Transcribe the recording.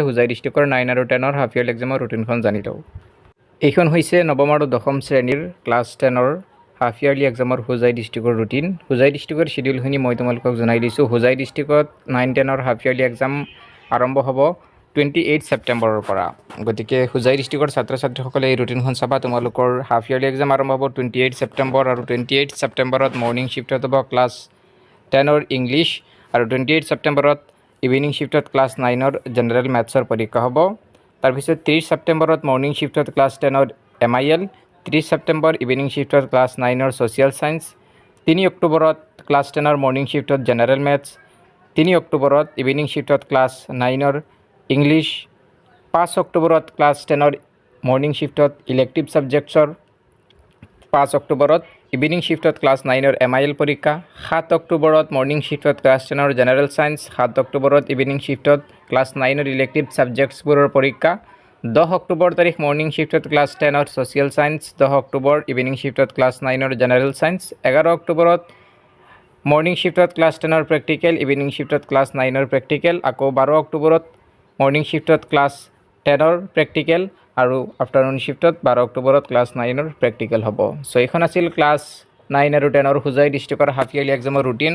হোজাই ডিষ্ট্ৰিক্টৰ 9 আৰু 10ৰ half yearly এক্সামৰ ৰুটিনখন জানি লওঁ। এইখন হৈছে নৱম আৰু দশম শ্ৰেণীৰ ক্লাছ 10ৰ হাফ ইয়াৰলি এক্সামৰ হোজাই ডিষ্ট্ৰিক্টৰ ৰুটিন। হোজাই ডিষ্ট্ৰিক্টৰ শিডিউলখিনি মই তোমালোকক জনাই দিছোঁ। হোজাই ডিষ্ট্ৰিক্টত 9-10ৰ হাফ ইয়াৰলি এক্সাম আৰম্ভ হ'ব 28 ছেপ্টেম্বৰৰ পৰা। গতিকে হোজাই ডিষ্ট্ৰিক্টৰ ছাত্ৰ ছাত্ৰীসকলে এই ৰুটিনখন চাবা। তোমালোকৰ হাফ ইয়াৰলি এক্সাম আৰম্ভ হ'ব 28 ছেপ্টেম্বৰ আৰু 28 ছেপ্টেম্বৰত মৰ্ণিং শ্বিফ্টত হ'ব ক্লাছ 10ৰ ইংলিছ আৰু 28 ছেপ্টেম্বৰত ইভিনিং শ্বিফ্টত ক্লাছ 9ৰ জেনেৰেল মেথছৰ পৰীক্ষা হ'ব। তাৰপিছত 30 ছেপ্টেম্বৰত মৰ্ণিং শ্বিফ্টত ক্লাছ 10ৰ MIL, 30 ছেপ্টেম্বৰ ইভিনিং শ্বিফ্টত ক্লাছ 9ৰ ছ'চিয়েল ছায়েন্স, 3 অক্টোবৰত ক্লাছ 10ৰ মৰ্ণিং শ্বিফ্টত জেনেৰেল মেথছ, 3 অক্টোবৰত ইভিনিং শ্বিফ্টত ক্লাছ 9ৰ ইংলিছ, 5 অক্টোবৰত ক্লাছ 10ৰ মৰ্ণিং শ্বিফ্টত ইলেক্টিভ ছাবজেক্টছৰ, 5 অক্টোবৰত ইভিনিং শ্বিফ্টত ক্লাছ 9ৰ MIL পৰীক্ষা, 7 অক্টোবৰত মৰ্ণিং শ্বিফ্টত ক্লাছ 10ৰ জেনেৰেল ছায়েন্স, 7 অক্টোবৰত ইভিনিং শ্বিফ্টত ক্লাছ 9ৰ ইলেক্টিভ ছাবজেক্টছবোৰৰ পৰীক্ষা, 10 অক্টোবৰ তাৰিখ মৰ্ণিং শ্বিফ্টত ক্লাছ 10ৰ ছ'চিয়েল ছায়েন্স, 10 অক্টোবৰ ইভিনিং শ্বিফ্টত ক্লাছ 9ৰ জেনেৰেল ছায়েন্স, 11 অক্টোবৰত মৰ্ণিং শ্বিফ্টত ক্লাছ 10ৰ প্ৰেক্টিকেল, ইভিনিং শ্বিফ্টত ক্লাছ 9ৰ প্ৰেক্টিকেল, আকৌ 12 অক্টোবৰত মৰ্ণিং শ্বিফ্টত ক্লাছ 10ৰ প্ৰেক্টিকেল আৰু আফটাৰনুন শ্বিফ্টত 12 অক্টোবৰত ক্লাছ 9ৰ প্ৰেক্টিকেল হ'ব। চ' এইখন আছিল ক্লাছ 9 আৰু 10ৰ হোজাই ডিষ্ট্ৰিক্টৰ হাফ ইয়াৰলি এক্সামৰ ৰুটিন।